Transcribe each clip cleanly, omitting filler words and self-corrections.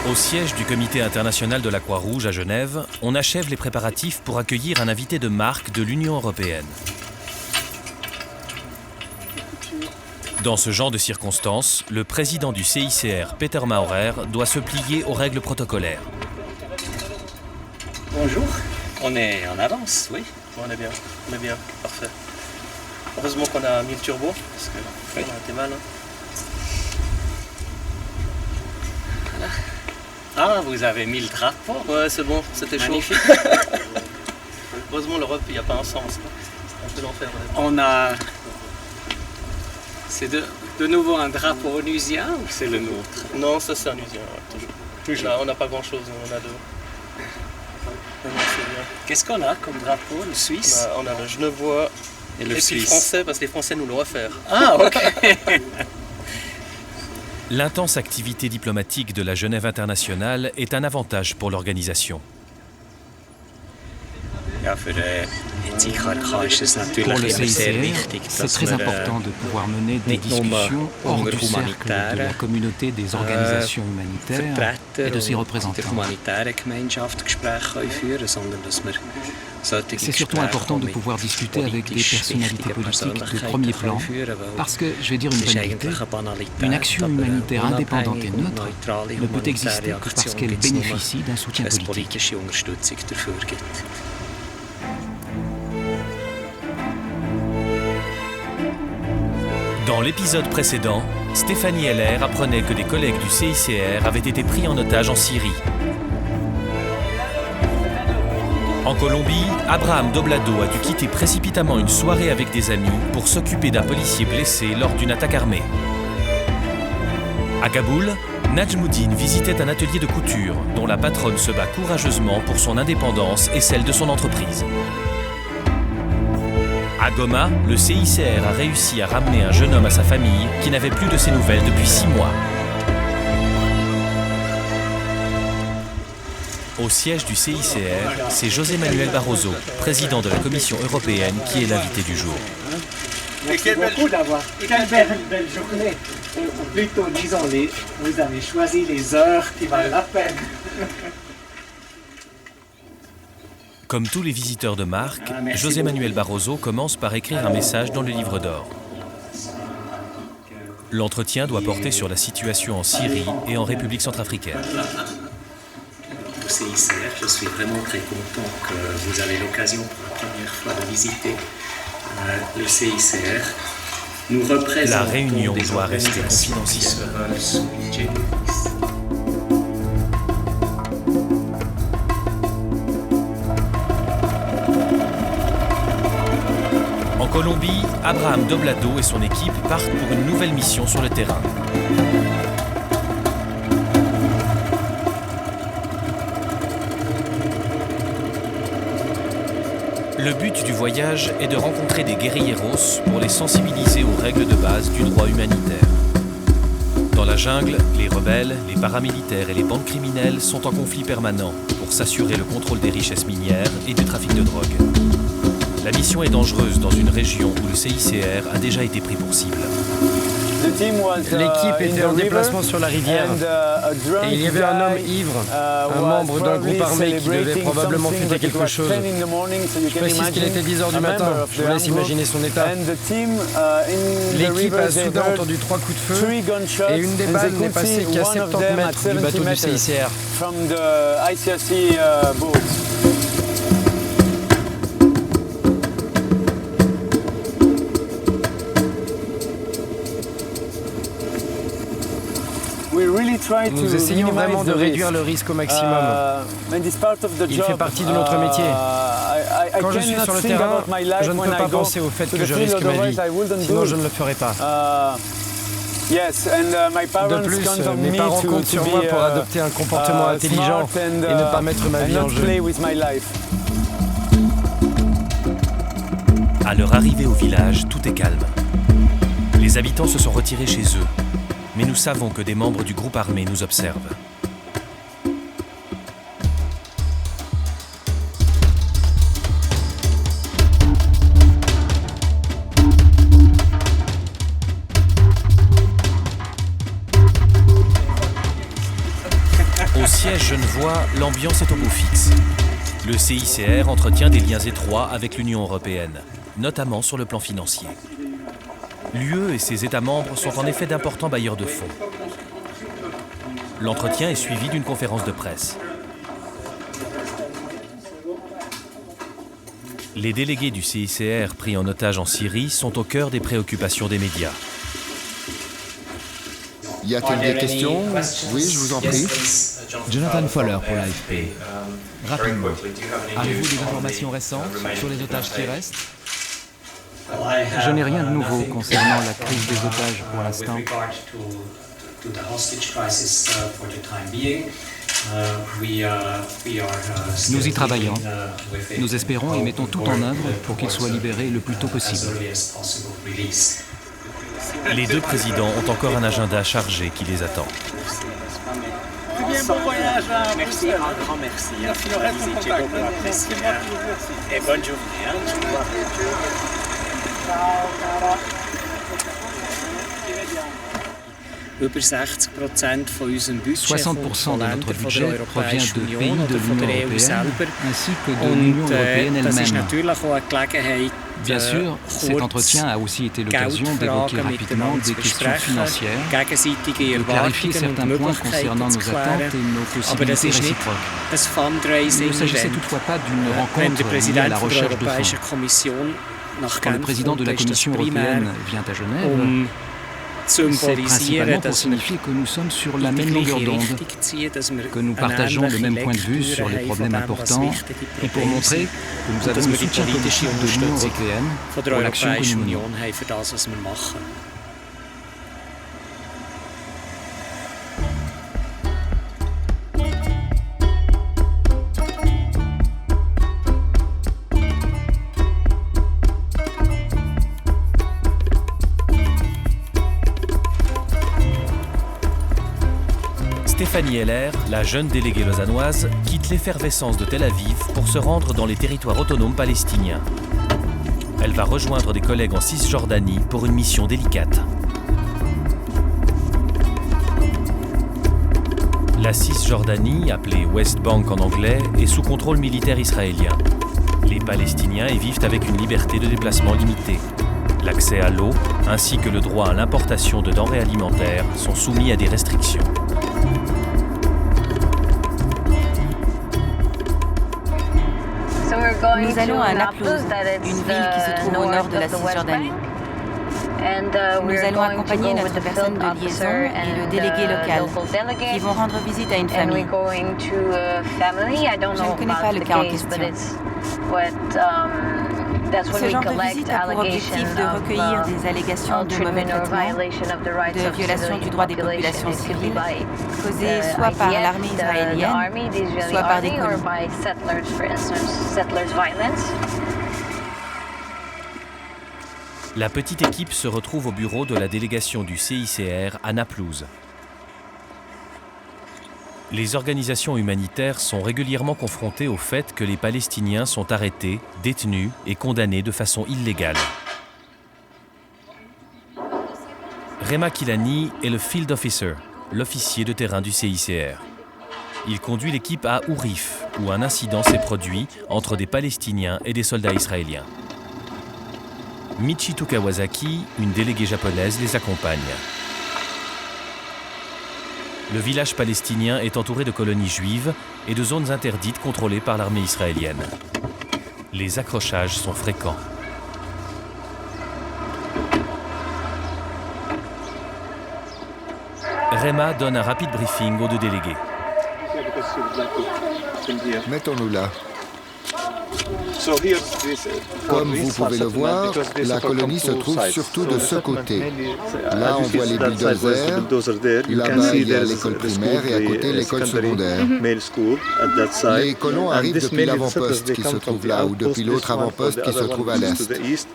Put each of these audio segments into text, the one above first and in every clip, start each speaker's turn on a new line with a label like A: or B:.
A: Au siège du Comité international de la Croix-Rouge à Genève, on achève les préparatifs pour accueillir un invité de marque de l'Union européenne. Dans ce genre de circonstances, le président du CICR, Peter Maurer, doit se plier aux règles protocolaires.
B: Bonjour. On est en avance, oui.
C: On est bien, parfait. Heureusement qu'on a mis le turbo, parce que on a été mal.
B: Voilà. Ah, vous avez mis le drapeau.
C: Ouais, c'est bon, c'était chaud.
B: Magnifique.
C: Heureusement, l'Europe, il n'y a pas un sens. C'est un peu l'enfer.
B: On a... C'est de nouveau un drapeau onusien ou c'est le nôtre?
C: Non, ça c'est un usien, ouais, toujours. Là, on n'a pas grand-chose, on a deux.
B: Qu'est-ce qu'on a comme drapeau? Le Suisse?
C: On a le Genevois
B: et
C: puis le Français, parce que les Français nous l'ont offert.
B: Ah, ok.
A: L'intense activité diplomatique de la Genève internationale est un avantage pour l'organisation.
D: Pour le CICR, c'est très important de pouvoir mener des discussions hors du cercle de la communauté des organisations humanitaires et de ses représentants. C'est surtout important de pouvoir discuter avec des personnalités politiques de premier plan, parce que, je vais dire une banalité, une action humanitaire indépendante et neutre ne peut exister que parce qu'elle bénéficie d'un soutien politique.
A: Dans l'épisode précédent, Stéphanie Heller apprenait que des collègues du CICR avaient été pris en otage en Syrie. En Colombie, Abraham Doblado a dû quitter précipitamment une soirée avec des amis pour s'occuper d'un policier blessé lors d'une attaque armée. À Kaboul, Najmoudine visitait un atelier de couture dont la patronne se bat courageusement pour son indépendance et celle de son entreprise. À Goma, le CICR a réussi à ramener un jeune homme à sa famille qui n'avait plus de ses nouvelles depuis 6 mois. Au siège du CICR, c'est José Manuel Barroso, président de la Commission européenne, qui est l'invité du jour.
E: Merci beaucoup d'avoir. Quelle belle journée. Ou plutôt, disons-les, vous avez choisi les heures qui valent la peine.
A: Comme tous les visiteurs de marque, José Manuel Barroso commence par écrire un message dans le livre d'or. L'entretien doit porter sur la situation en Syrie et en République centrafricaine.
B: Au CICR, je suis vraiment très content que vous avez l'occasion pour la première fois de visiter le CICR. Nous représentons
A: la réunion doit rester confidentielle. En Colombie, Abraham Doblado et son équipe partent pour une nouvelle mission sur le terrain. Le but du voyage est de rencontrer des guérilleros pour les sensibiliser aux règles de base du droit humanitaire. Dans la jungle, les rebelles, les paramilitaires et les bandes criminelles sont en conflit permanent pour s'assurer le contrôle des richesses minières et du trafic de drogue. La mission est dangereuse dans une région où le CICR a déjà été pris pour cible.
F: L'équipe était en déplacement sur la rivière et il y avait un homme ivre, un membre d'un groupe armé qui devait probablement fêter quelque chose. Je précise qu'il était 10 h du matin, je vous laisse imaginer son état. L'équipe a soudain entendu 3 coups de feu et une des balles n'est passée qu'à 70 mètres du bateau du CICR. Nous essayons vraiment de réduire le risque au maximum. Il fait partie de notre métier. Quand je suis sur le terrain, je ne peux pas penser au fait que je risque ma vie, sinon je ne le ferai pas. De plus, mes parents comptent sur moi pour adopter un comportement intelligent et ne pas mettre ma vie en jeu.
A: À leur arrivée au village, tout est calme. Les habitants se sont retirés chez eux, mais nous savons que des membres du groupe armé nous observent. Au siège genevois, l'ambiance est au beau fixe. Le CICR entretient des liens étroits avec l'Union européenne, notamment sur le plan financier. L'UE et ses États membres sont en effet d'importants bailleurs de fonds. L'entretien est suivi d'une conférence de presse. Les délégués du CICR pris en otage en Syrie sont au cœur des préoccupations des médias.
G: Y a-t-il des questions? Oui, je vous en prie.
H: Jonathan Fowler pour l'AFP. Rapidement, avez-vous des informations récentes sur les otages qui restent?
D: Je n'ai rien de nouveau concernant la crise des otages pour l'instant. Nous y travaillons. Nous espérons et mettons tout en œuvre pour qu'ils soient libérés le plus tôt possible.
A: Les deux présidents ont encore un agenda chargé qui les attend.
E: Bon voyage à merci, un grand merci. Merci, on reste en contact. Merci. Et bonne journée.
B: Über 60% von unserem Budget
D: 60% de notre budget provient de pays de l'Union européenne ainsi que de l'Union européenne elle-même. Bien sûr, cet entretien a aussi été l'occasion d'évoquer rapidement des questions financières, de clarifier certains points concernant nos attentes et nos possibilités réciproques. Il ne s'agissait toutefois pas d'une rencontre liée à la recherche de fonds. Quand le président de la Commission européenne vient à Genève, c'est principalement pour signifier que nous sommes sur la même longueur d'onde, que nous partageons le même point de vue sur les problèmes importants et pour montrer que nous avons le soutien politique de l'Union européenne pour l'action que nous menons.
A: Stéphanie Heller, la jeune déléguée lausannoise, quitte l'effervescence de Tel Aviv pour se rendre dans les territoires autonomes palestiniens. Elle va rejoindre des collègues en Cisjordanie pour une mission délicate. La Cisjordanie, appelée West Bank en anglais, est sous contrôle militaire israélien. Les Palestiniens y vivent avec une liberté de déplacement limitée. L'accès à l'eau, ainsi que le droit à l'importation de denrées alimentaires, sont soumis à des restrictions.
I: Nous allons à Naplouse, une ville qui se trouve au nord de la Cisjordanie. Nous allons accompagner notre personne de liaison et le délégué local qui vont rendre visite à une famille. Je ne connais pas le cas en question. Ce genre de visite a pour objectif de recueillir des allégations de mauvais traitements, de violation du droit des populations civiles, causées soit par l'armée israélienne, soit par des colons.
A: La petite équipe se retrouve au bureau de la délégation du CICR à Naplouse. Les organisations humanitaires sont régulièrement confrontées au fait que les Palestiniens sont arrêtés, détenus et condamnés de façon illégale. Rema Kilani est le Field Officer, l'officier de terrain du CICR. Il conduit l'équipe à Ourif, où un incident s'est produit entre des Palestiniens et des soldats israéliens. Michitu Kawasaki, une déléguée japonaise, les accompagne. Le village palestinien est entouré de colonies juives et de zones interdites contrôlées par l'armée israélienne. Les accrochages sont fréquents. Rema donne un rapide briefing aux deux délégués.
G: Mettons-nous là. Comme vous pouvez le voir, la colonie se trouve surtout de ce côté. Là, on voit les bulldozers. Là-bas, il y a l'école primaire et à côté, l'école secondaire. Les colons arrivent depuis l'avant-poste qui se trouve là ou depuis l'autre avant-poste qui se trouve à l'est.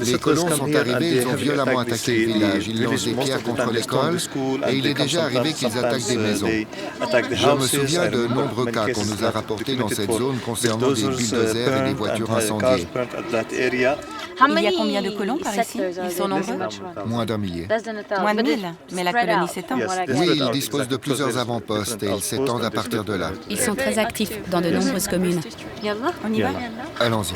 G: Les colons sont arrivés, ils ont violemment attaqué le village. Ils lancent des pierres contre l'école et il est déjà arrivé qu'ils attaquent des maisons. Je me souviens de nombreux cas qu'on nous a rapportés dans cette zone concernant des bulldozers et des voitures incendiées.
I: Il y a combien de colons par ici? Ils sont nombreux?
G: Moins d'1 millier.
I: Moins de 1000, mais la colonie s'étend.
G: Oui, ils disposent de plusieurs avant-postes et ils s'étendent à partir de là.
J: Ils sont très actifs dans de nombreuses communes.
I: On y va?
G: Allons-y.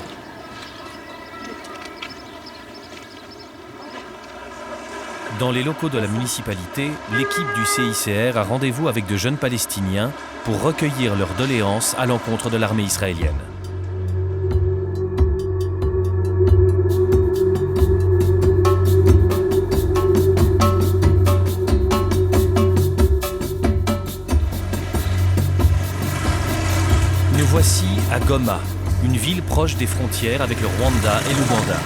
A: Dans les locaux de la municipalité, l'équipe du CICR a rendez-vous avec de jeunes Palestiniens pour recueillir leurs doléances à l'encontre de l'armée israélienne. Nous voici à Goma, une ville proche des frontières avec le Rwanda et l'Ouganda.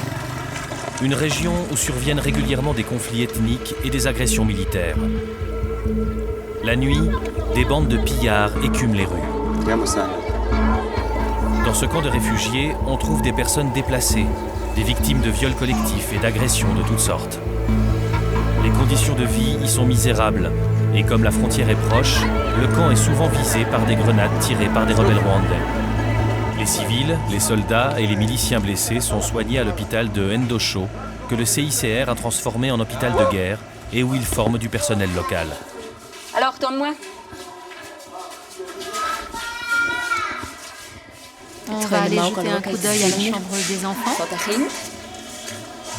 A: Une région où surviennent régulièrement des conflits ethniques et des agressions militaires. La nuit, des bandes de pillards écument les rues. Dans ce camp de réfugiés, on trouve des personnes déplacées, des victimes de viols collectifs et d'agressions de toutes sortes. Les conditions de vie y sont misérables, et comme la frontière est proche, le camp est souvent visé par des grenades tirées par des rebelles rwandais. Les civils, les soldats et les miliciens blessés sont soignés à l'hôpital de Ndosho, que le CICR a transformé en hôpital de guerre et où il forme du personnel local.
K: Alors, tourne-moi.
J: On va aller jeter un coup d'œil à la chambre des enfants.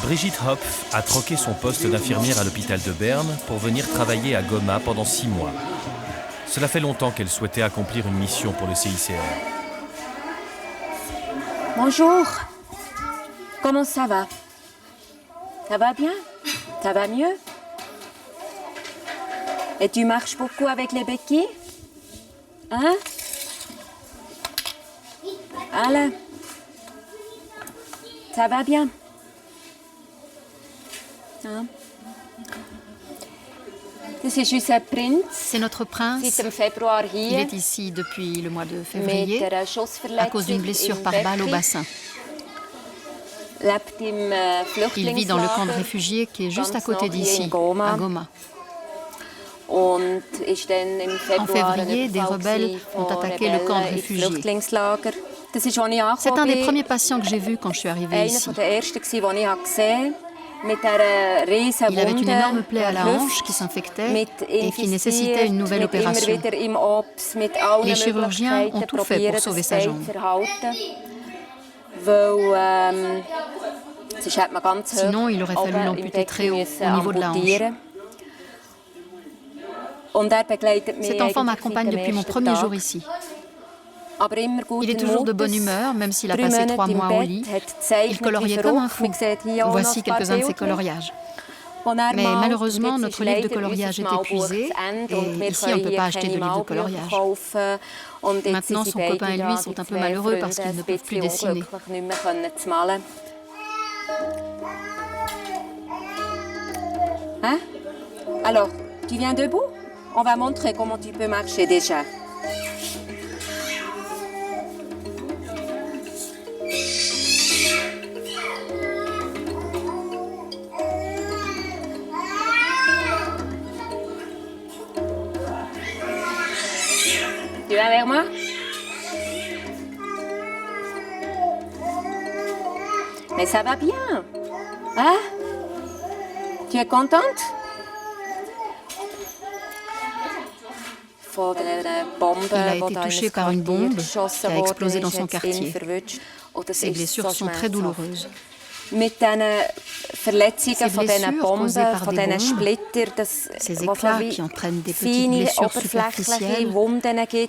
A: Brigitte Hopf a troqué son poste d'infirmière à l'hôpital de Berne pour venir travailler à Goma pendant 6 mois. Cela fait longtemps qu'elle souhaitait accomplir une mission pour le CICR.
K: Bonjour. Comment ça va? Ça va bien? Ça va mieux? Et tu marches beaucoup avec les béquilles? Hein? Allez. Ça va bien? Hein?
J: C'est notre prince. Il est ici depuis le mois de février à cause d'une blessure par balle au bassin. Il vit dans le camp de réfugiés qui est juste à côté d'ici, à Goma. En février, des rebelles ont attaqué le camp de réfugiés. C'est un des premiers patients que j'ai vus quand je suis arrivée ici. Il avait une énorme plaie à la hanche qui s'infectait et qui nécessitait une nouvelle opération. Les chirurgiens ont tout fait pour sauver sa jambe. Sinon, il aurait fallu l'amputer très haut, au niveau de la hanche. Cet enfant m'accompagne depuis mon premier jour ici. Il est toujours de bonne humeur, même s'il a passé 3 mois au lit. Il coloriait comme un fou. Voici quelques-uns de ses coloriages. Mais malheureusement, notre livre de coloriage est épuisé et ici, on ne peut pas acheter de livre de coloriage. Maintenant, son copain et lui sont un peu malheureux parce qu'ils ne peuvent plus dessiner.
K: Hein? Alors, tu viens debout? On va montrer comment tu peux marcher déjà. Tu viens vers moi? Mais ça va bien. Hein? Tu es contente?
J: Il a été touché par une bombe qui a explosé dans son quartier. Ses blessures sont très douloureuses. Ces blessures causées par des bombes, ces éclats qui entraînent des petites blessures superficielles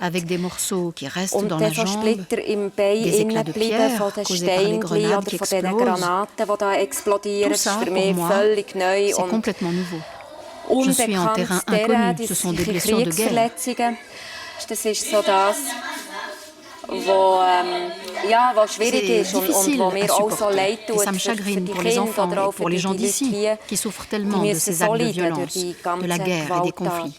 J: avec des morceaux qui restent dans la jambe, des éclats de pierre causés par les grenades qui explosent. Tout ça, pour moi, c'est complètement nouveau. Je suis en terrain inconnu, ce sont des blessures de guerre. C'est difficile à supporter et ça me chagrine pour les enfants et pour les gens d'ici qui souffrent tellement de ces actes de violence, de la guerre et des conflits.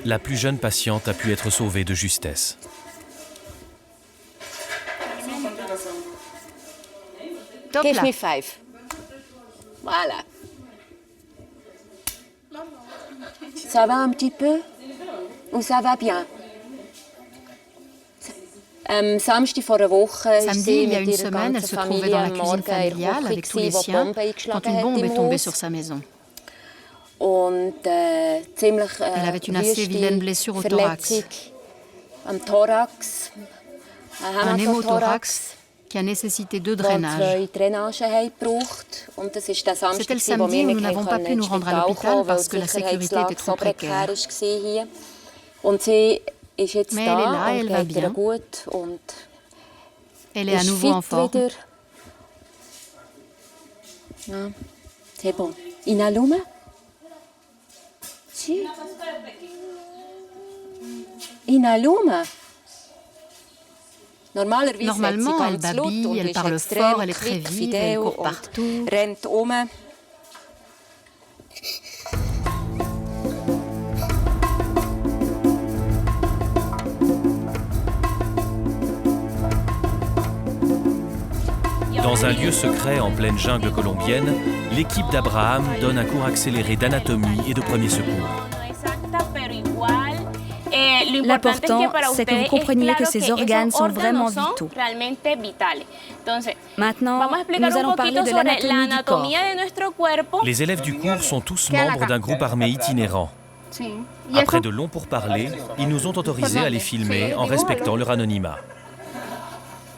A: La plus jeune patiente a pu être sauvée de justesse.
K: Give me 5. Voilà. Ça va un petit peu? où ça va bien. Samedi,
J: il y a une semaine, elle se trouvait dans la cuisine familiale avec tous les siens quand une bombe est tombée sur sa maison. Elle avait une assez vilaine blessure au thorax. Un hémothorax qui a nécessité 2 drainages. C'était le samedi où nous n'avons pas pu nous rendre à l'hôpital parce que la sécurité était trop précaire. Mais elle est là, elle va bien. Elle est à nouveau en forme.
K: C'est bon. Inhaluma? Si. Inhaluma?
J: Normalement, elle babille, elle parle fort, elle est très vive, elle court partout.
A: Dans un lieu secret en pleine jungle colombienne, l'équipe d'Abraham donne un cours accéléré d'anatomie et de premiers secours.
L: L'important, c'est que vous compreniez que ces organes sont vraiment vitaux. Maintenant, nous allons parler de l'anatomie du corps.
A: Les élèves du cours sont tous membres d'un groupe armé itinérant. Après de longs pourparlers, ils nous ont autorisés à les filmer en respectant leur anonymat.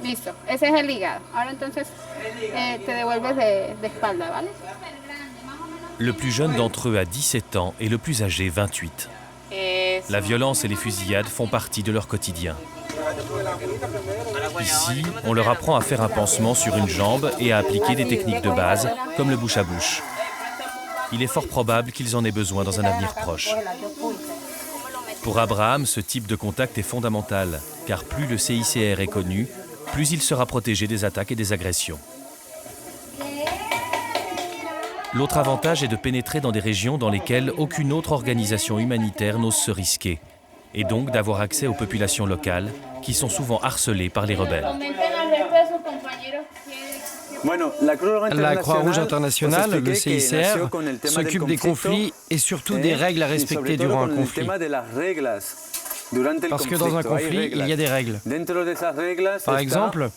M: Listo, ese es el hígado. Ahora entonces te devuelves de espalda, ¿vale?
A: Le plus jeune d'entre eux a 17 ans et le plus âgé 28. La violence et les fusillades font partie de leur quotidien. Ici, on leur apprend à faire un pansement sur une jambe et à appliquer des techniques de base, comme le bouche à bouche. Il est fort probable qu'ils en aient besoin dans un avenir proche. Pour Abraham, ce type de contact est fondamental, car plus le CICR est connu, plus il sera protégé des attaques et des agressions. L'autre avantage est de pénétrer dans des régions dans lesquelles aucune autre organisation humanitaire n'ose se risquer, et donc d'avoir accès aux populations locales, qui sont souvent harcelées par les rebelles.
F: La Croix-Rouge internationale, le CICR, s'occupe des conflits et surtout des règles à respecter durant un conflit. Parce que dans un conflit, il y a des règles. Par exemple,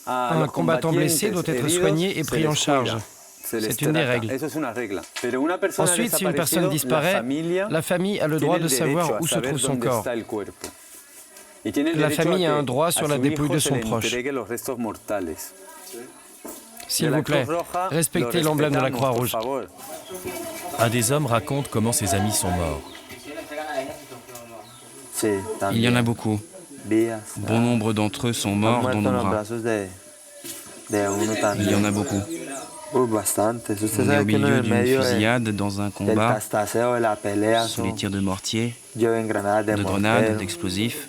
F: un combattant blessé doit être soigné et pris en charge. C'est une des règles. Ensuite, si une personne disparaît, la famille a le droit de savoir où se trouve son corps. La famille a un droit sur la dépouille de son proche. S'il vous plaît, respectez l'emblème de la Croix-Rouge.
A: Un des hommes raconte comment ses amis sont morts.
N: Il y en a beaucoup. Bon nombre d'entre eux sont morts dans nos bras. Il y en a beaucoup. On est au milieu d'une fusillade, dans un combat, sous les tirs de mortier, de grenades, d'explosifs.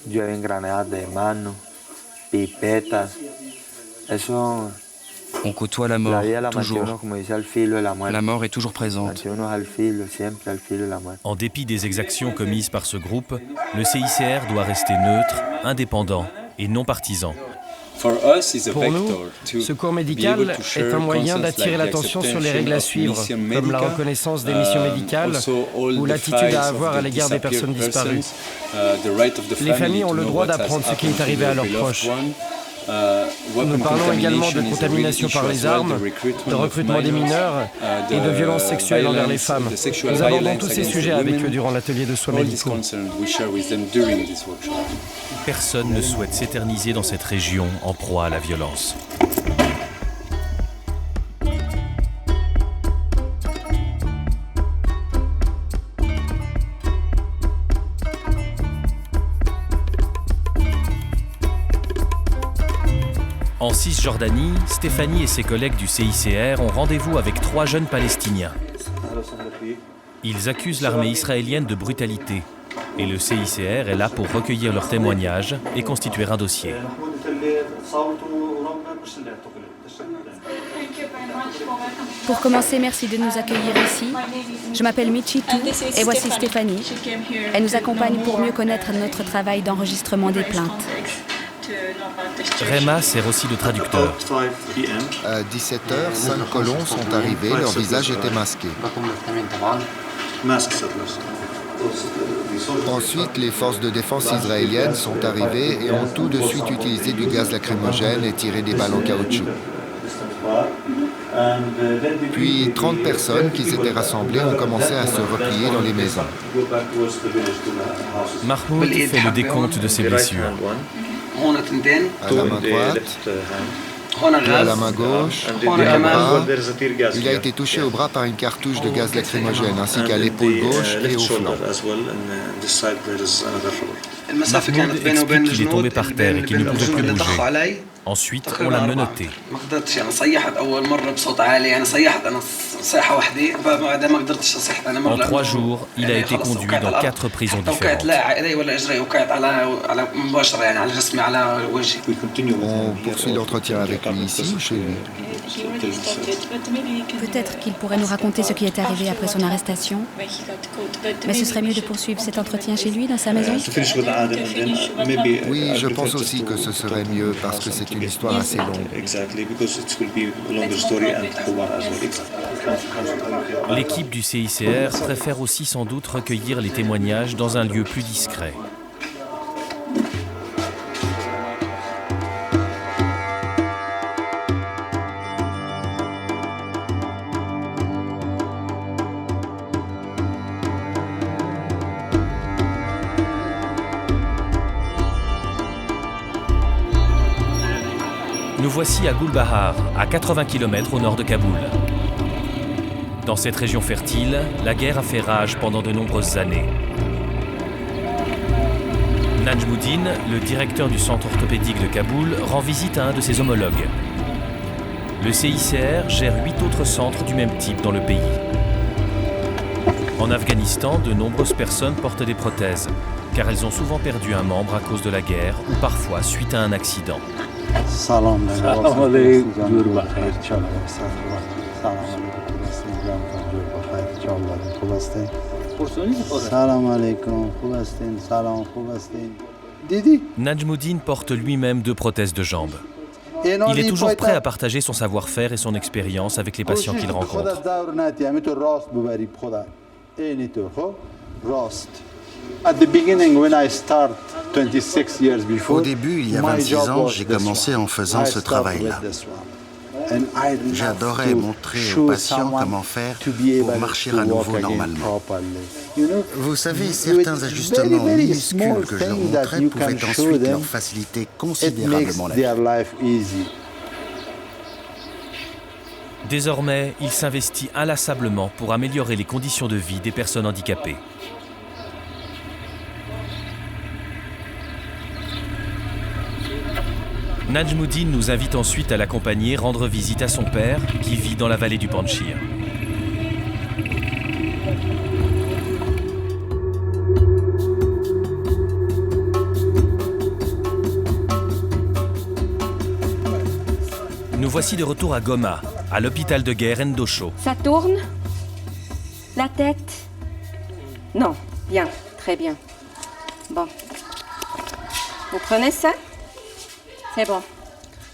N: On côtoie la mort, toujours. La mort est toujours présente.
A: En dépit des exactions commises par ce groupe, le CICR doit rester neutre, indépendant et non partisan.
F: Pour nous, ce cours médical est un moyen d'attirer l'attention sur les règles à suivre, comme la reconnaissance des missions médicales ou l'attitude à avoir à l'égard des personnes disparues. Les familles ont le droit d'apprendre ce qui est arrivé à leurs proches. Nous parlons également de contamination par les armes, de recrutement des mineurs et de violences sexuelles envers les femmes. Nous abordons tous ces sujets avec eux durant l'atelier de soins médicaux.
A: Personne ne souhaite s'éterniser dans cette région en proie à la violence. En Cisjordanie, Stéphanie et ses collègues du CICR ont rendez-vous avec 3 jeunes Palestiniens. Ils accusent l'armée israélienne de brutalité et le CICR est là pour recueillir leurs témoignages et constituer un dossier.
L: Pour commencer, merci de nous accueillir ici. Je m'appelle Michitou et voici Stéphanie. Elle nous accompagne pour mieux connaître notre travail d'enregistrement des plaintes.
A: Rema sert aussi de traducteur.
G: À 17h, 5 colons sont arrivés, leurs visages étaient masqués. Ensuite, les forces de défense israéliennes sont arrivées et ont tout de suite utilisé du gaz lacrymogène et tiré des balles en caoutchouc. Puis 30 personnes qui s'étaient rassemblées ont commencé à se replier dans les maisons.
A: Mahmoud fait le décompte de ses blessures.
G: À la main droite, puis à la main gauche, et au bras. Il a été touché au bras par une cartouche de gaz lacrymogène, ainsi qu'à l'épaule gauche et au flanc.
A: Mahmoud explique qu'il est tombé par terre et qu'il ne pouvait plus bouger. Ensuite, on l'a menotté. En 3 jours, il a été conduit dans 4 prisons différentes.
G: On poursuit l'entretien avec lui ici ou chez lui?
L: Peut-être qu'il pourrait nous raconter ce qui est arrivé après son arrestation. Mais ce serait mieux de poursuivre cet entretien chez lui, dans sa maison?
G: Oui, je pense aussi que ce serait mieux parce que c'est une histoire assez longue.
A: L'équipe du CICR préfère aussi sans doute recueillir les témoignages dans un lieu plus discret. Nous voici à Gulbahar, à 80 km au nord de Kaboul. Dans cette région fertile, la guerre a fait rage pendant de nombreuses années. Najmuddin, le directeur du centre orthopédique de Kaboul, rend visite à un de ses homologues. Le CICR gère 8 autres centres du même type dans le pays. En Afghanistan, de nombreuses personnes portent des prothèses, car elles ont souvent perdu un membre à cause de la guerre ou parfois suite à un accident. Najmuddin porte lui-même 2 prothèses de jambes. Il est toujours prêt à partager son savoir-faire et son expérience avec les patients qu'il rencontre.
O: Au début, il y a 26 ans, j'ai commencé en faisant ce travail-là. J'adorais montrer aux patients comment faire pour marcher à nouveau normalement. Vous savez, certains ajustements minuscules que je leur montrais pouvaient ensuite leur faciliter considérablement la vie.
A: Désormais, il s'investit inlassablement pour améliorer les conditions de vie des personnes handicapées. Najmuddin nous invite ensuite à l'accompagner rendre visite à son père, qui vit dans la vallée du Panjshir. Nous voici de retour à Goma, à l'hôpital de guerre Ndosho.
K: Ça tourne? La tête? Non, bien, très bien. Bon. Vous prenez ça? C'est bon.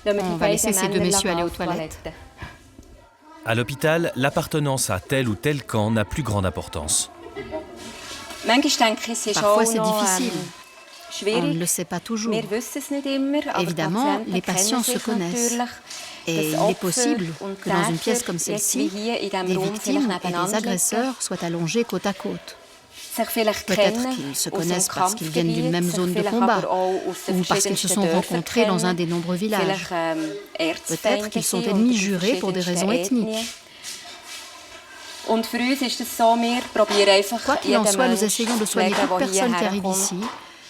L: On va laisser ces 2 messieurs aller aux toilettes.
A: À l'hôpital, l'appartenance à tel ou tel camp n'a plus grande importance.
L: Parfois, c'est difficile. On ne le sait pas toujours. Évidemment, les patients se connaissent. Et il est possible que dans une pièce comme celle-ci, des victimes et des agresseurs soient allongés côte à côte. Peut-être qu'ils se connaissent parce qu'ils viennent d'une même zone de combat ou parce qu'ils se sont rencontrés dans un des nombreux villages. Peut-être qu'ils sont ennemis jurés pour des raisons ethniques. Quoi qu'il en soit, nous essayons de soigner toute personne qui arrive ici,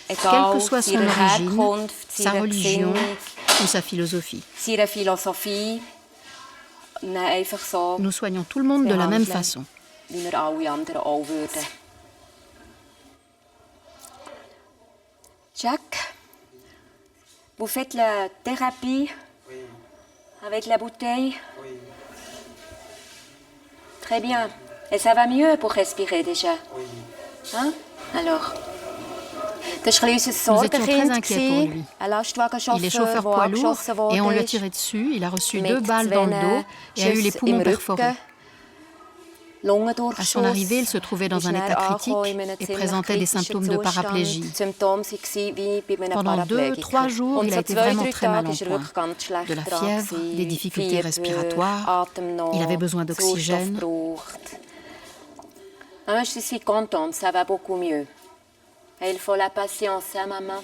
L: quelle que soit son origine, sa religion ou sa philosophie. Nous soignons tout le monde de la même façon.
K: Jack, vous faites la thérapie avec la bouteille? Très bien. Et ça va mieux pour respirer déjà? Hein? Alors?
L: Nous étions très inquiets pour lui. Il est chauffeur poids lourd et on lui a tiré dessus. Il a reçu 2 balles dans le dos et a eu les poumons perforés. À son arrivée, il se trouvait dans un état critique et présentait des symptômes de paraplégie. Pendant 2-3 jours, il a été vraiment très mal en point. De la fièvre, des difficultés respiratoires, il avait besoin d'oxygène.
K: Je suis contente, ça va beaucoup mieux. Et il faut la patience, hein, maman?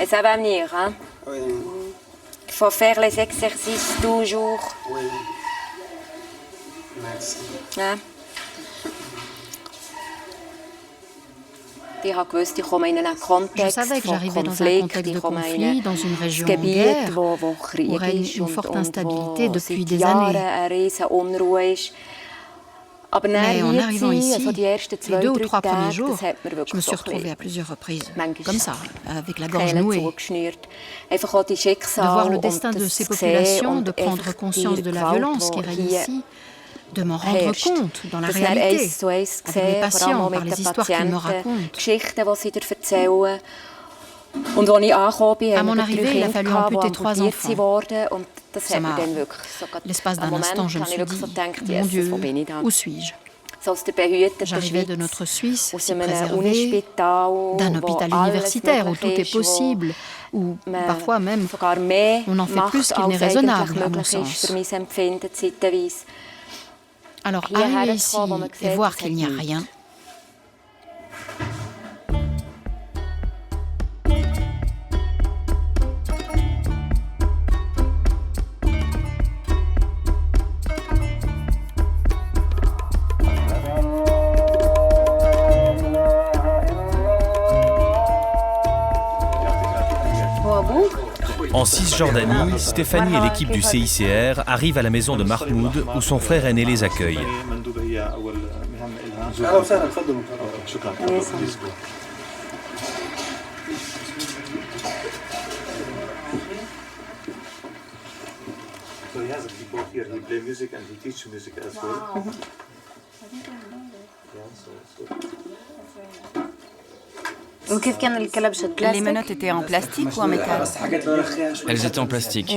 K: Et ça va venir, hein?
P: Oui.
K: Il faut faire les exercices toujours.
P: Oui. Merci.
K: Hein?
L: Je savais que j'arrivais dans un contexte de conflit, dans une région en guerre, où règne une forte instabilité depuis des années. Mais en arrivant ici, les 2 ou 3 premiers jours, je me suis retrouvée à plusieurs reprises, comme ça, avec la gorge nouée. De voir le destin de ces populations, de prendre conscience de la violence qui règne ici, de m'en rendre compte dans la réalité, avec mes patients, par les histoires qu'ils me racontent. À mon arrivée, il a fallu amputer 3 enfants. Ça m'a... L'espace d'un instant, je me suis dit, mon Dieu, où suis-je? J'arrivais de notre Suisse, si préservée, d'un hôpital universitaire où tout est possible, où parfois même on en fait plus qu'il n'est raisonnable, à mon sens. Alors, arriver ici et voir qu'il n'y a rien,
A: En Cisjordanie, Stéphanie et l'équipe du CICR arrivent à la maison de Mahmoud où son frère aîné les accueille.
I: Les menottes étaient en plastique ou en métal?
N: Elles étaient en plastique.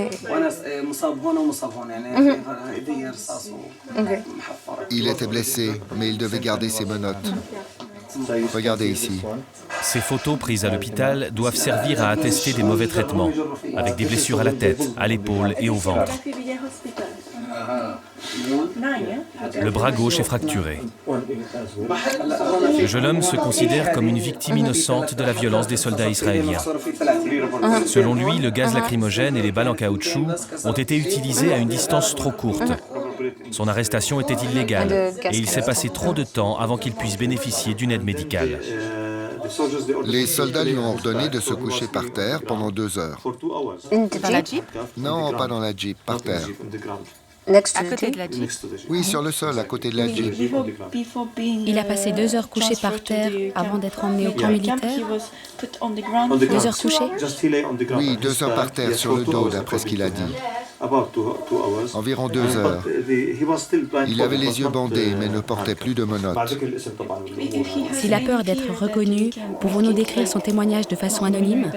G: Il était blessé, mais il devait garder ses menottes. Regardez ici.
A: Ces photos prises à l'hôpital doivent servir à attester des mauvais traitements, avec des blessures à la tête, à l'épaule et au ventre. Le bras gauche est fracturé. Le jeune homme se considère comme une victime innocente de la violence des soldats israéliens. Selon lui, le gaz lacrymogène et les balles en caoutchouc ont été utilisés à une distance trop courte. Son arrestation était illégale et il s'est passé trop de temps avant qu'il puisse bénéficier d'une aide médicale.
G: Les soldats lui ont ordonné de se coucher par terre pendant 2 heures.
I: Dans la Jeep?
G: Non, pas dans la Jeep, par terre.
I: À côté de la Jeep?
G: Oui, sur le sol, à côté de la Jeep.
J: Il a passé 2 heures couché par terre avant d'être emmené au camp militaire. 2 heures couché?
G: Oui, 2 heures par terre, sur le dos, d'après ce qu'il a dit. Environ 2 heures. Il avait les yeux bandés, mais ne portait plus de menottes.
J: S'il a peur d'être reconnu, pouvons-nous décrire son témoignage de façon anonyme?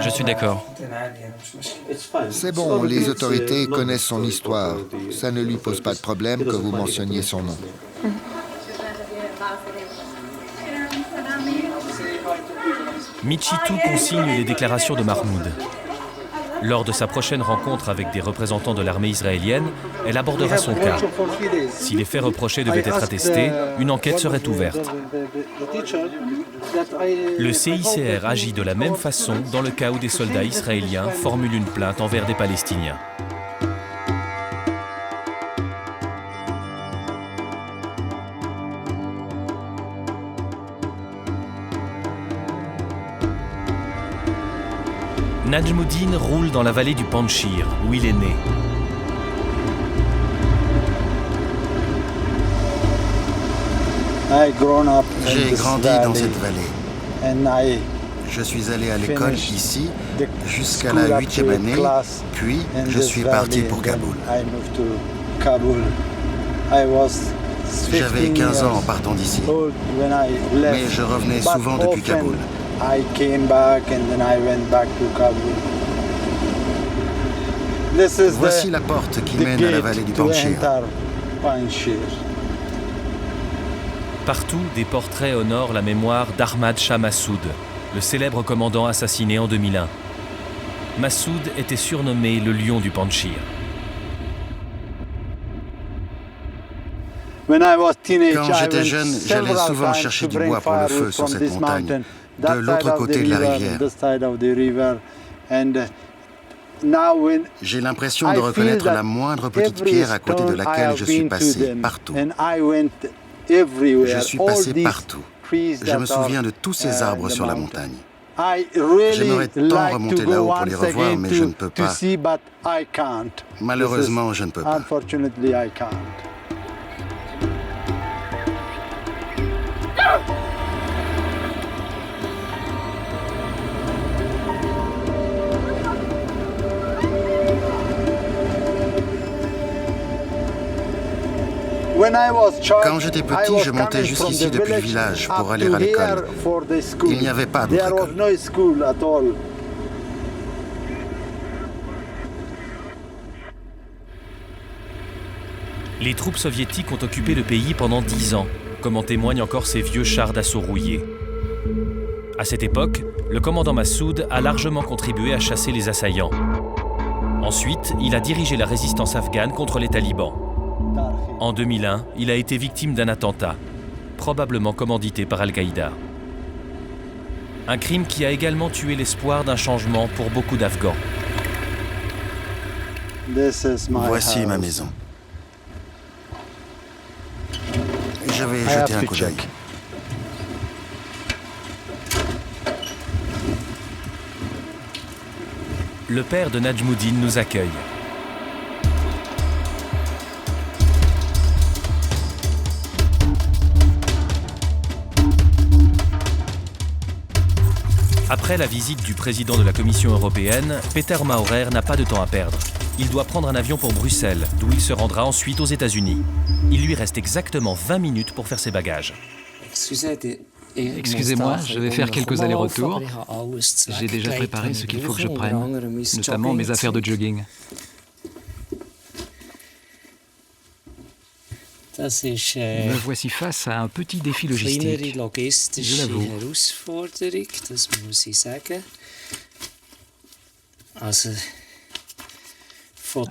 N: Je suis d'accord.
G: C'est bon, les autorités connaissent son histoire. Ça ne lui pose pas de problème que vous mentionniez son nom.
A: Michitou consigne les déclarations de Mahmoud. Lors de sa prochaine rencontre avec des représentants de l'armée israélienne, elle abordera son cas. Si les faits reprochés devaient être attestés, une enquête serait ouverte. Le CICR agit de la même façon dans le cas où des soldats israéliens formulent une plainte envers des Palestiniens. Najmuddin roule dans la vallée du Panchir, où il est né.
O: J'ai grandi dans cette vallée. Je suis allé à l'école ici jusqu'à la 8e année, puis je suis parti pour Kaboul. J'avais 15 ans en partant d'ici, mais je revenais souvent depuis Kaboul. «
G: 20
O: Voici la porte qui mène à la vallée du Panjshir.
A: Partout, des portraits honorent la mémoire d'Ahmad Shah Massoud, le célèbre commandant assassiné en 2001. Massoud était surnommé le lion du Panjshir.
O: Quand j'étais jeune, j'allais souvent chercher du bois pour le feu sur cette montagne, de l'autre côté de la rivière. J'ai l'impression de reconnaître la moindre petite pierre à côté de laquelle je suis passé, partout. Je suis passé partout. Je me souviens de tous ces arbres sur la montagne. J'aimerais tant remonter là-haut pour les revoir, mais je ne peux pas. Malheureusement, je ne peux pas. Quand j'étais petit, je montais jusqu'ici depuis le village pour aller à l'école. Il n'y avait pas d'autre école.
A: Les troupes soviétiques ont occupé le pays pendant 10 ans, comme en témoignent encore ces vieux chars d'assaut rouillés. À cette époque, le commandant Massoud a largement contribué à chasser les assaillants. Ensuite, il a dirigé la résistance afghane contre les talibans. En 2001, il a été victime d'un attentat, probablement commandité par Al-Qaïda. Un crime qui a également tué l'espoir d'un changement pour beaucoup d'Afghans.
O: Voici ma maison. Je vais jeter un coup d'œil.
A: Le père de Najmoudine nous accueille. Après la visite du président de la Commission européenne, Peter Maurer n'a pas de temps à perdre. Il doit prendre un avion pour Bruxelles, d'où il se rendra ensuite aux États-Unis. Il lui reste exactement 20 minutes pour faire ses bagages.
D: Excusez-moi, je vais faire quelques allers-retours. J'ai déjà préparé ce qu'il faut que je prenne, notamment mes affaires de jogging. Me voici face à un petit défi logistique, je l'avoue.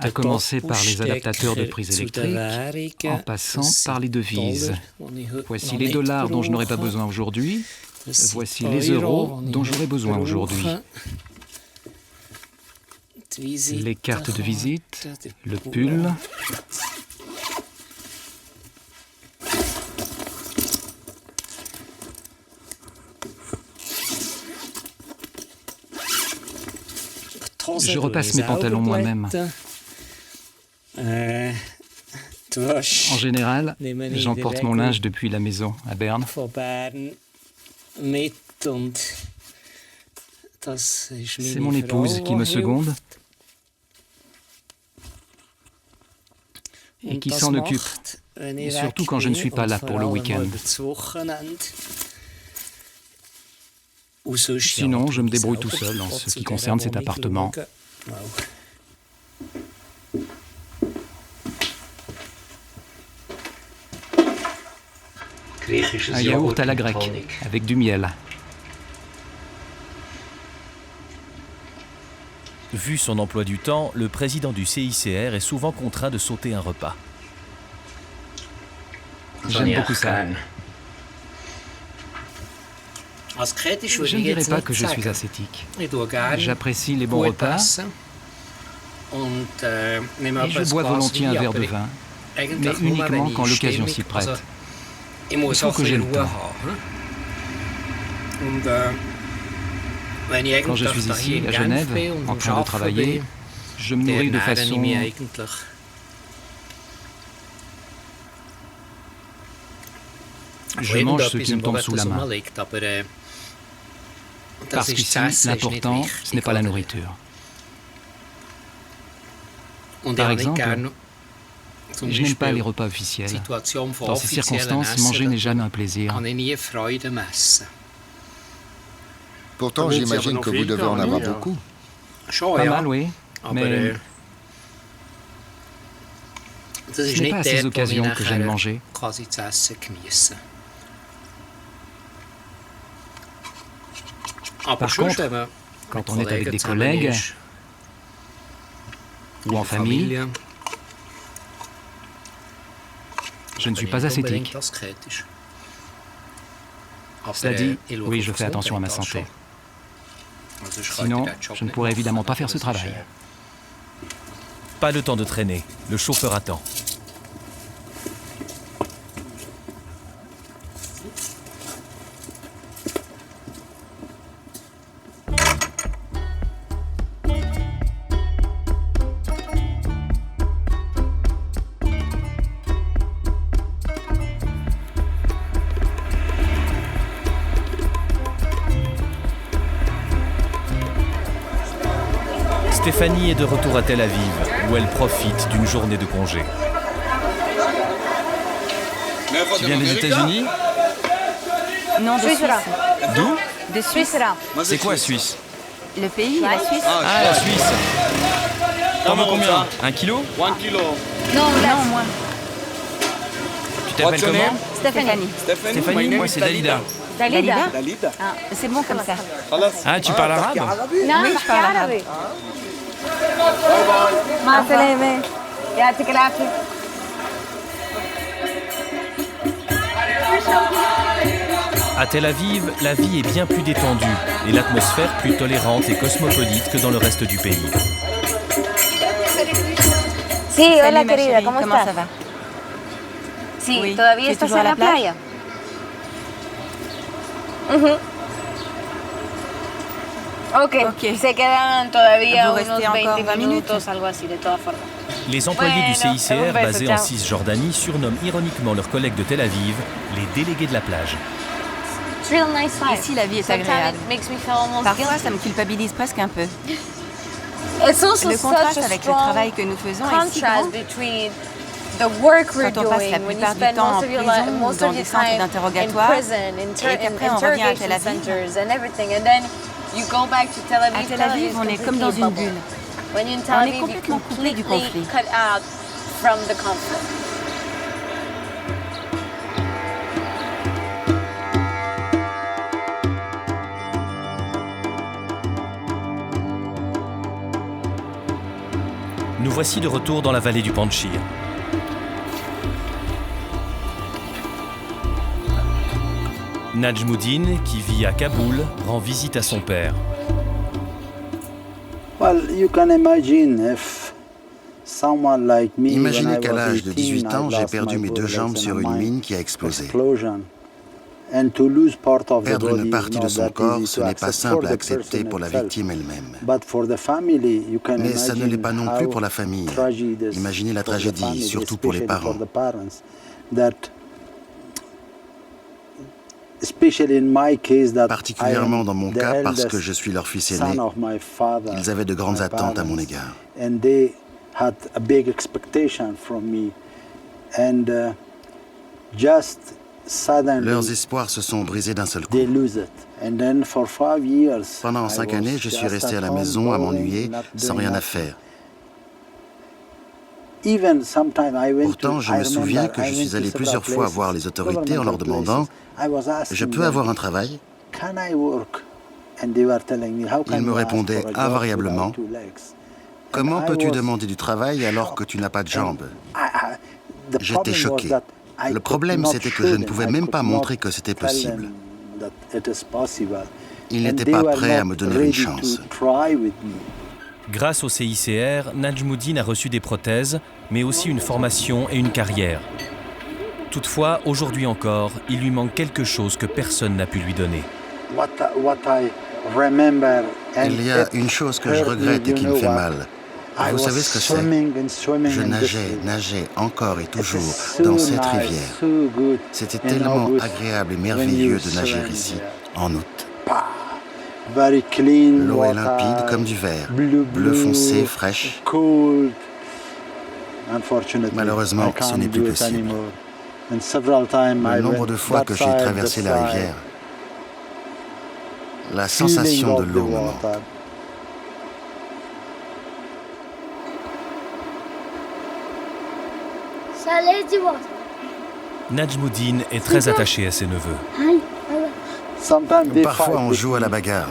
D: À commencer par les adaptateurs de prise électrique, en passant par les devises. Voici les dollars dont je n'aurai pas besoin aujourd'hui. Voici les euros dont j'aurai besoin aujourd'hui. Les cartes de visite, le pull. Je repasse mes pantalons moi-même. En général, j'emporte mon linge depuis la maison à Berne. C'est mon épouse qui me seconde et qui s'en occupe, et surtout quand je ne suis pas là pour le week-end. Sinon, je me débrouille tout seul en ce qui concerne cet appartement. Un yaourt à la grecque, avec du miel.
A: Vu son emploi du temps, le président du CICR est souvent contraint de sauter un repas.
D: J'aime beaucoup ça. Je ne dirais pas que je suis ascétique. J'apprécie les bons repas et je bois volontiers un verre de vin, mais uniquement quand l'occasion s'y prête. Il faut que j'ai le temps. Quand je suis ici, à Genève, en train de travailler, je me nourris de façon... Je mange ce qui me tombe sous la main. Parce qu'ici, l'important, ce n'est pas la nourriture. Par exemple, je n'aime pas les repas officiels. Dans ces circonstances, manger n'est jamais un plaisir.
G: Pourtant, j'imagine que vous devez en avoir beaucoup.
D: Pas mal, oui. Mais Ce n'est pas à ces occasions que j'aime manger. Par contre, quand on est avec des collègues ou en famille, je ne suis pas ascétique. Cela dit, oui, je fais attention à ma santé. Sinon, je ne pourrais évidemment pas faire ce travail.
A: Pas le temps de traîner, le chauffeur attend. Stéphanie est de retour à Tel Aviv, où elle profite d'une journée de congé.
F: Tu viens des États-Unis?
I: Non, de Suisse.
F: D'où?
I: De Suisse.
F: C'est quoi Suisse?
I: Le pays, la Suisse.
F: Ah, la Suisse. T'en veux combien? 1 kilo?
I: Non, moins.
F: Tu t'appelles comment?
I: Stéphanie.
F: Stéphanie, moi c'est Dalida.
I: Dalida? Ah, c'est bon comme ça.
F: Ah, tu parles arabe?
I: Non, oui, je parle arabe.
A: À Tel Aviv, la vie est bien plus détendue et l'atmosphère plus tolérante et cosmopolite que dans le reste du pays.
K: Sí, hola querida,
I: ¿cómo
K: estás?
I: ça va?
K: Sí,
I: Oui,
K: ¿todavía
I: tu es
K: estás
I: toujours
K: en
I: à
K: la
I: la plage?
K: playa? Ujú. Ok, se quedan todavía
I: Vous
K: unos
I: restez encore
K: 20
I: 20 minutes.
K: minutos, algo así, de todas formas.
A: Les employés du
K: Bueno,
A: CICR
K: un beso,
A: basés
K: ciao.
A: en Cisjordanie surnomment ironiquement leurs collègues de Tel Aviv les délégués de la plage.
K: It's real nice life.
I: Ici, la vie est
K: Sometimes
I: agréable.
K: it makes me feel almost
I: Parfois,
K: guilty.
I: ça me culpabilise presque un peu.
K: It's also
I: Le contraste
K: such a
I: avec le
K: strong
I: travail que nous faisons est si grand.
K: contrast between the work we're
I: Quand on passe la
K: doing when you
I: plupart du
K: spend
I: temps en
K: most of your
I: prison
K: life,
I: ou
K: most
I: dans
K: of
I: des
K: your
I: centres
K: time in
I: d'interrogatoire,
K: prison,
I: et qu'après on revient à Tel
K: interrogation
I: Aviv.
K: centers and everything, and then you go back to Tel Aviv.
I: À Tel Aviv, on est comme dans une bulle.
K: When you're in Tel
I: On est
K: Aviv, you're
I: complètement coupé du
K: completely
I: conflit.
K: cut out from the conflict.
A: Nous voici de retour dans la vallée du Panchir. Najmuddin, qui vit à Kaboul, rend visite à son père.
O: Imaginez qu'à l'âge de 18 ans, j'ai perdu mes 2 jambes sur une mine qui a explosé. Perdre une partie de son corps, ce n'est pas simple à accepter pour la victime elle-même. Mais ça ne l'est pas non plus pour la famille. Imaginez la tragédie, surtout pour les parents. Particulièrement dans mon cas, parce que je suis leur fils aîné, ils avaient de grandes attentes à mon égard. Leurs espoirs se sont brisés d'un seul coup. Pendant 5 années, je suis resté à la maison à m'ennuyer, sans rien à faire. Pourtant, je me souviens que je suis allé plusieurs fois voir les autorités en leur demandant « Je peux avoir un travail ?» Ils me répondaient invariablement « Comment peux-tu demander du travail alors que tu n'as pas de jambes ?» J'étais choqué. Le problème, c'était que je ne pouvais même pas montrer que c'était possible. Ils n'étaient pas prêts à me donner une chance.
A: Grâce au CICR, Najmuddin a reçu des prothèses, mais aussi une formation et une carrière. Toutefois, aujourd'hui encore, il lui manque quelque chose que personne n'a pu lui donner.
O: Il y a une chose que je regrette et qui me fait mal. Vous savez ce que c'est? Je nageais encore et toujours dans cette rivière. C'était tellement agréable et merveilleux de nager ici, en août. L'eau est limpide comme du verre, bleu foncé, fraîche. Malheureusement, ce n'est plus possible. Le nombre de fois que j'ai traversé la rivière, la sensation de l'eau me manque.
A: Najmuddin est très attaché à ses neveux.
O: Parfois, on joue à la bagarre.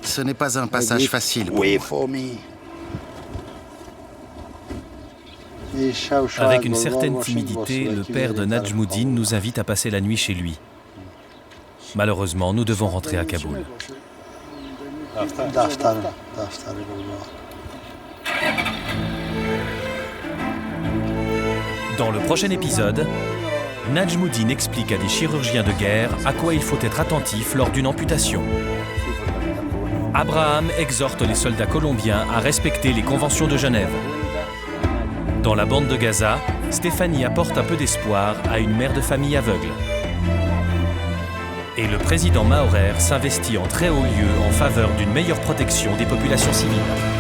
O: Ce n'est pas un passage facile pour moi.
A: Avec une certaine timidité, le père de Najmuddin nous invite à passer la nuit chez lui. Malheureusement, nous devons rentrer à Kaboul. Dans le prochain épisode, Najmuddin explique à des chirurgiens de guerre à quoi il faut être attentif lors d'une amputation. Abraham exhorte les soldats colombiens à respecter les conventions de Genève. Dans la bande de Gaza, Stéphanie apporte un peu d'espoir à une mère de famille aveugle. Et le président Mahorer s'investit en très haut lieu en faveur d'une meilleure protection des populations civiles.